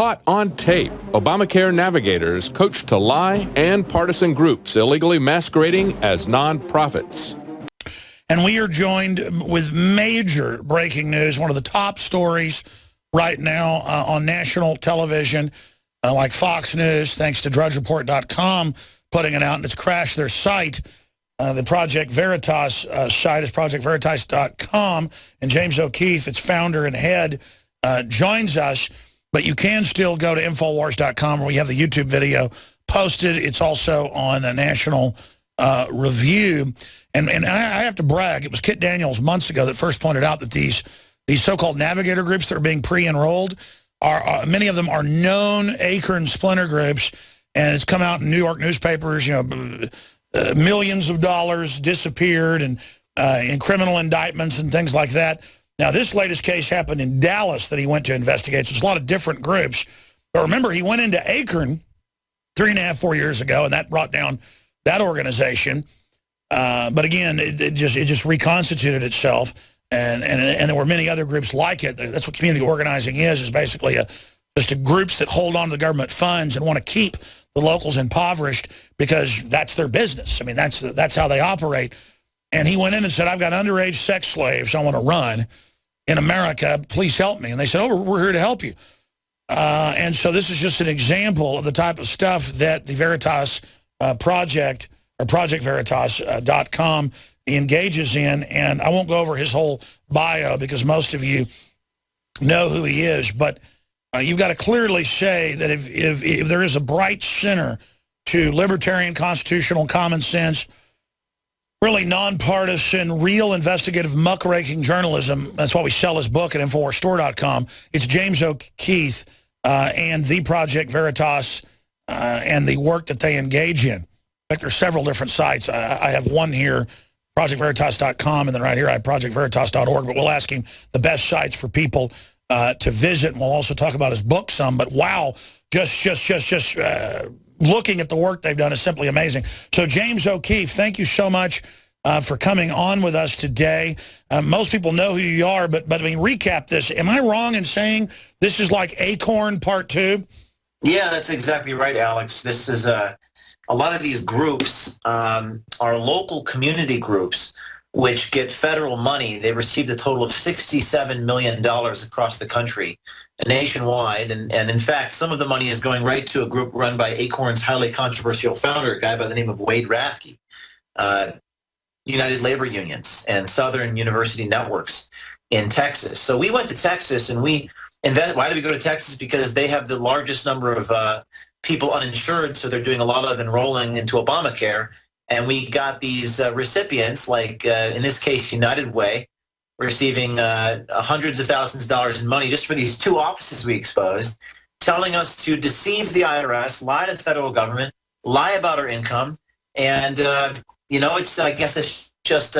Caught on tape, Obamacare navigators coached to lie and partisan groups illegally masquerading as nonprofits. And we are joined with major breaking news, one of the top stories right now on national television, like Fox News, thanks to drudgereport.com putting it out, and it's crashed their site. The Project Veritas site is projectveritas.com, and James O'Keefe, its founder and head, joins us. But you can still go to Infowars.com where we have the YouTube video posted. It's also on the National Review. And I have to brag, it was Kit Daniels months ago that first pointed out that these so-called navigator groups that are being pre-enrolled, many of them are known ACORN splinter groups, and it's come out in New York newspapers, you know, millions of dollars disappeared and in criminal indictments and things like that. Now, this latest case happened in Dallas that he went to investigate. So there's a lot of different groups. But remember, he went into ACORN 3.5, 4 years ago, and that brought down that organization. But again, it just reconstituted itself, and there were many other groups like it. That's what community organizing is basically just groups that hold on to the government funds and want to keep the locals impoverished because that's their business. I mean, that's how they operate. And he went in and said, I've got underage sex slaves I want to run in America, please help me. And they said, oh, we're here to help you. And so this is just an example of the type of stuff that the Veritas Project, or projectveritas.com, engages in. And I won't go over his whole bio because most of you know who he is. But you've got to clearly say that if there is a bright center to libertarian, constitutional, common sense, really nonpartisan, real investigative muckraking journalism. That's why we sell his book at InfoWarsStore.com. It's James O'Keefe and the Project Veritas and the work that they engage in. In fact, there's several different sites. I have one here, projectveritas.com, and then right here I have projectveritas.org. But we'll ask him the best sites for people to visit, and we'll also talk about his book some. But wow, just looking at the work they've done is simply amazing. So James O'Keefe, thank you so much for coming on with us today. Most people know who you are, but I mean, recap this. Am I wrong in saying this is like ACORN Part 2? Yeah, that's exactly right, Alex. This is a lot of these groups are local community groups which get federal money. They received a total of $67 million across the country, nationwide. And in fact, some of the money is going right to a group run by ACORN's highly controversial founder, a guy by the name of Wade Rathke, United Labor Unions and Southern University Networks in Texas. So we went to Texas and why did we go to Texas? Because they have the largest number of people uninsured, so they're doing a lot of enrolling into Obamacare. And we got these recipients, like in this case, United Way, receiving hundreds of thousands of dollars in money just for these two offices we exposed, telling us to deceive the IRS, lie to the federal government, lie about our income. And, I guess it's just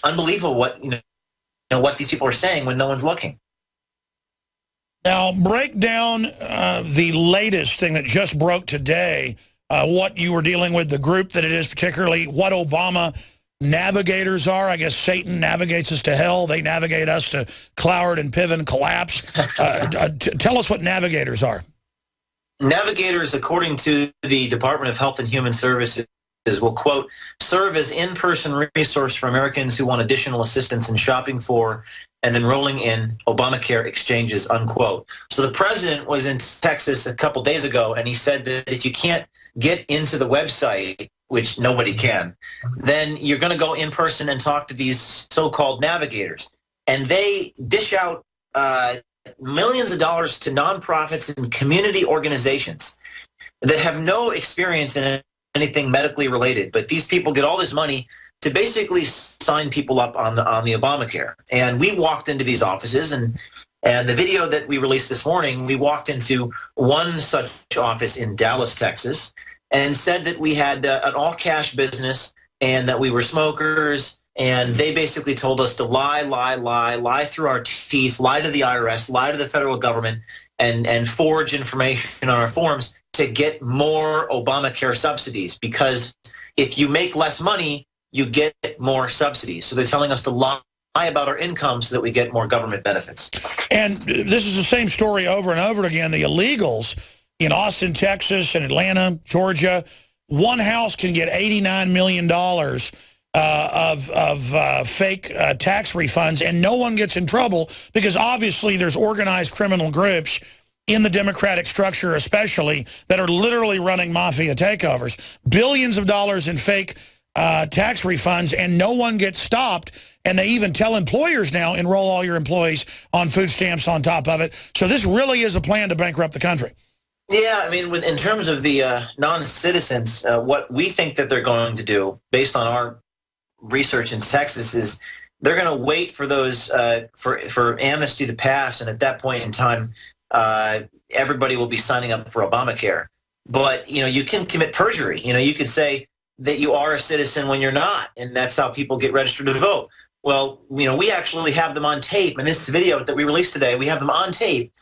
unbelievable what these people are saying when no one's looking. Now, break down the latest thing that just broke today, what you were dealing with, the group that it is, particularly what Obama navigators are. I guess Satan navigates us to hell. They navigate us to Cloward and Piven collapse. Tell us what navigators are. Navigators, according to the Department of Health and Human Services, will, quote, serve as in-person resource for Americans who want additional assistance in shopping for and enrolling in Obamacare exchanges, unquote. So the president was in Texas a couple days ago, and he said that if you can't get into the website, which nobody can, then you're going to go in person and talk to these so-called navigators. And they dish out millions of dollars to nonprofits and community organizations that have no experience in anything medically related. But these people get all this money to basically sign people up on the Obamacare. And we walked into these offices, and the video that we released this morning, we walked into one such office in Dallas, Texas, and said that we had an all-cash business and that we were smokers, and they basically told us to lie through our teeth, lie to the IRS, lie to the federal government, and forge information on our forms to get more Obamacare subsidies, because if you make less money, you get more subsidies. So they're telling us to lie lie about our income so that we get more government benefits. And this is the same story over and over again. The illegals in Austin, Texas, and Atlanta, Georgia, one house can get $89 million of fake tax refunds, and no one gets in trouble because obviously there's organized criminal groups in the Democratic structure especially that are literally running mafia takeovers. Billions of dollars in fake tax refunds, and no one gets stopped. And they even tell employers now, enroll all your employees on food stamps on top of it. So this really is a plan to bankrupt the country. Yeah, I mean, in terms of the non-citizens, what we think that they're going to do, based on our research in Texas, is they're going to wait for those for amnesty to pass, and at that point in time, everybody will be signing up for Obamacare. But you can commit perjury. You could say that you are a citizen when you're not, and that's how people get registered to vote. Well, we actually have them on tape. In this video that we released today, we have them on tape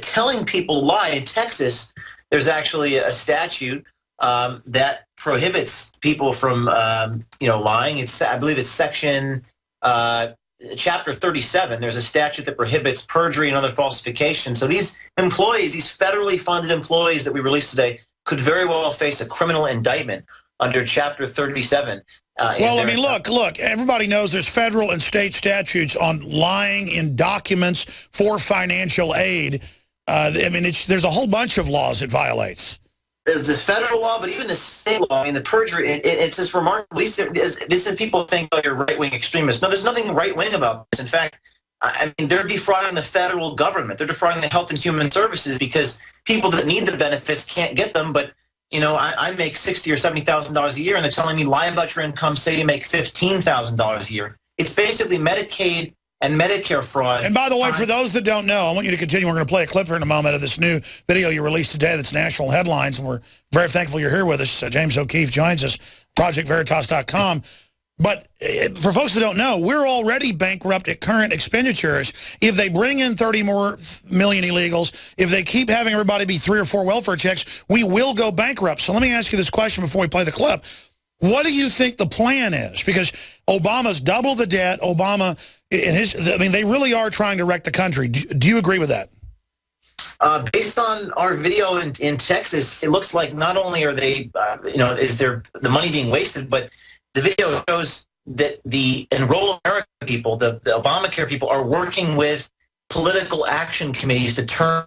telling people to lie. In Texas, there's actually a statute that prohibits people from, lying. I believe it's section chapter 37. There's a statute that prohibits perjury and other falsification. So these employees, these federally funded employees that we released today, could very well face a criminal indictment under chapter 37. Well, I mean, look, everybody knows there's federal and state statutes on lying in documents for financial aid. I mean, there's a whole bunch of laws it violates. There's this federal law, but even the state law, I mean, the perjury, it's just remarkable. This is people think, oh, you're right-wing extremists. No, there's nothing right-wing about this. In fact, I mean, they're defrauding the federal government. They're defrauding the Health and Human Services because people that need the benefits can't get them, but I make $60,000 or $70,000 a year, and they're telling me lie about your income, say you make $15,000 a year. It's basically Medicaid and Medicare fraud. And by the way, for those that don't know, I want you to continue. We're going to play a clip here in a moment of this new video you released today that's national headlines, and we're very thankful you're here with us. James O'Keefe joins us, ProjectVeritas.com. But for folks that don't know, we're already bankrupt at current expenditures. If they bring in 30 more million illegals, if they keep having everybody be 3 or 4 welfare checks, we will go bankrupt. So let me ask you this question before we play the clip. What do you think the plan is? Because Obama's doubled the debt. Obama, they really are trying to wreck the country. Do you agree with that? Based on our video in Texas, it looks like not only are they, is there the money being wasted, but the video shows that the Enroll America people, the Obamacare people, are working with political action committees to turn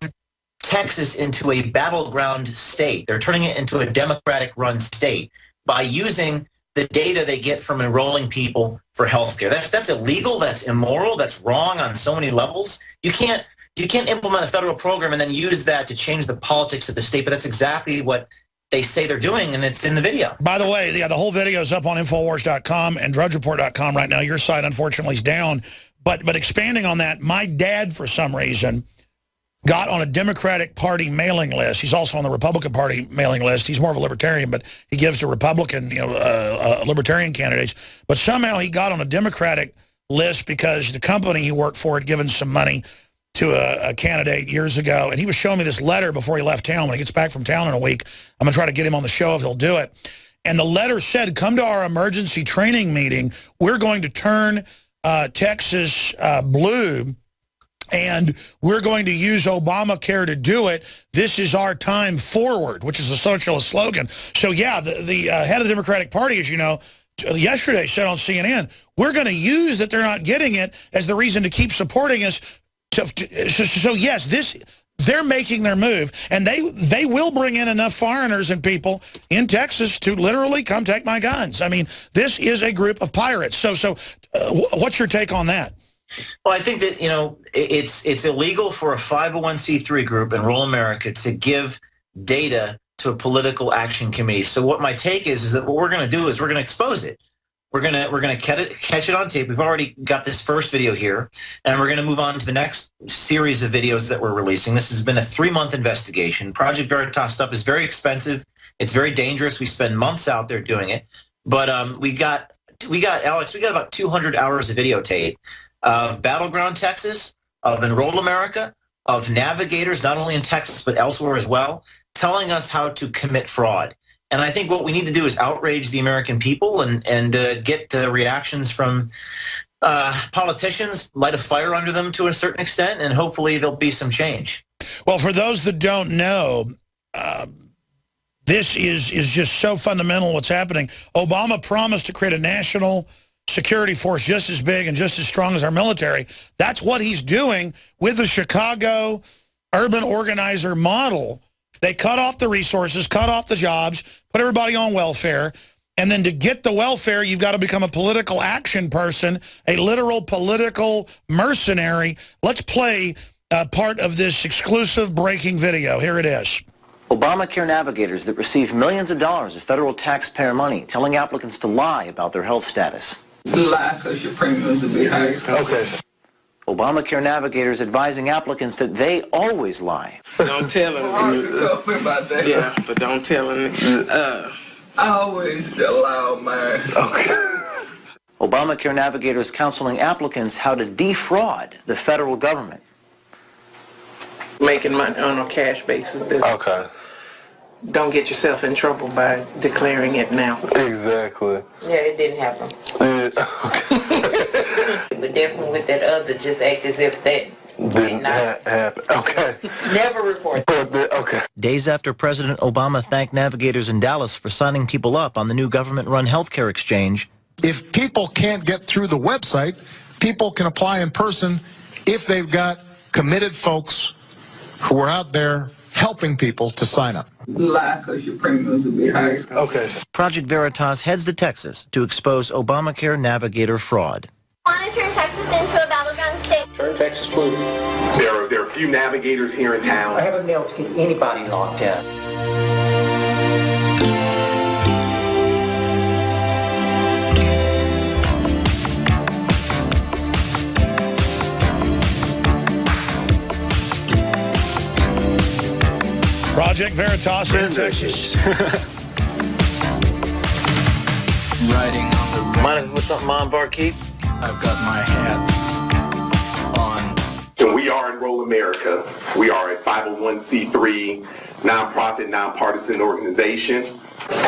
Texas into a battleground state. They're turning it into a Democratic-run state by using the data they get from enrolling people for health care. That's illegal, that's immoral, that's wrong on so many levels. You can't implement a federal program and then use that to change the politics of the state, but that's exactly what they say they're doing, and it's in the video. By the way, the whole video is up on Infowars.com and DrudgeReport.com right now. Your site, unfortunately, is down. But expanding on that, my dad, for some reason, got on a Democratic Party mailing list. He's also on the Republican Party mailing list. He's more of a libertarian, but he gives to Republican, libertarian candidates. But somehow he got on a Democratic list because the company he worked for had given some money to a candidate years ago, and he was showing me this letter before he left town. When he gets back from town in a week, I'm going to try to get him on the show if he'll do it. And the letter said, come to our emergency training meeting. We're going to turn Texas blue, and we're going to use Obamacare to do it. This is our time forward, which is a socialist slogan. So, yeah, the head of the Democratic Party, as you know, yesterday said on CNN, we're going to use that they're not getting it as the reason to keep supporting us. So yes, they're making their move, and they will bring in enough foreigners and people in Texas to literally come take my guns. I mean, this is a group of pirates. So what's your take on that? Well, I think that it's illegal for a 501c3 group, Enroll America, to give data to a political action committee. So what my take is that what we're going to do is we're going to expose it. We're gonna catch it on tape. We've already got this first video here, and we're gonna move on to the next series of videos that we're releasing. This has been a 3-month investigation. Project Veritas stuff is very expensive. It's very dangerous. We spend months out there doing it. But we got Alex. We got about 200 hours of videotape of Battleground Texas, of Enroll America, of Navigators, not only in Texas but elsewhere as well, telling us how to commit fraud. And I think what we need to do is outrage the American people and get reactions from politicians light a fire under them to a certain extent, and hopefully there'll be some change. Well, for those that don't know, this is just so fundamental what's happening. Obama promised to create a national security force just as big and just as strong as our military. That's what he's doing with the Chicago urban organizer model. They cut off the resources, cut off the jobs, put everybody on welfare. And then to get the welfare, you've got to become a political action person, a literal political mercenary. Let's play part of this exclusive breaking video. Here it is. Obamacare navigators that receive millions of dollars of federal taxpayer money telling applicants to lie about their health status. Lie because your premiums will be higher. Okay. Obamacare navigators advising applicants that they always lie. Don't tell them. You told me about that. Yeah, but don't tell them. I always allow mine. Okay. Obamacare navigators counseling applicants how to defraud the federal government. Making money on a cash basis. Okay. Don't get yourself in trouble by declaring it now. Exactly. Yeah, it didn't happen. Okay. But definitely with that other, just act as if that Didn't happen. Okay. Never report. Okay. Days after President Obama thanked navigators in Dallas for signing people up on the new government-run healthcare exchange. If people can't get through the website, people can apply in person if they've got committed folks who are out there helping people to sign up. Lie because your premiums will be higher. Okay. Project Veritas heads to Texas to expose Obamacare navigator fraud. Monitor Texas into a battleground state. Turn Texas blue. There are a few navigators here in town. I haven't been able to get anybody locked in. Project Veritas in Texas. Riding on the Mind with something on, Barkeep? I've got my hat on. And we are Enroll America. We are a 501c3 nonprofit, nonpartisan organization.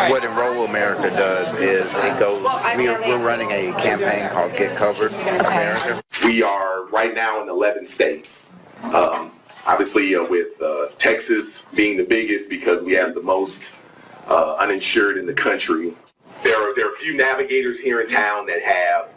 What Enroll America does is it goes, we're running a campaign called Get Covered America. We are right now in 11 states. Obviously, with Texas being the biggest because we have the most uninsured in the country. There are a few navigators here in town that have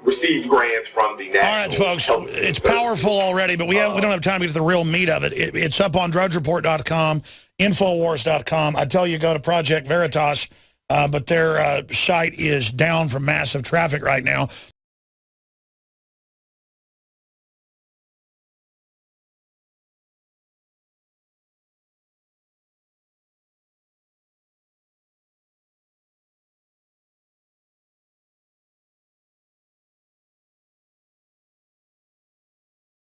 received grants from the national. All right, folks, it's powerful already, but we don't have time to get to the real meat of it. It's up on drudgereport.com, infowars.com. I tell you, go to Project Veritas, but their site is down from massive traffic right now.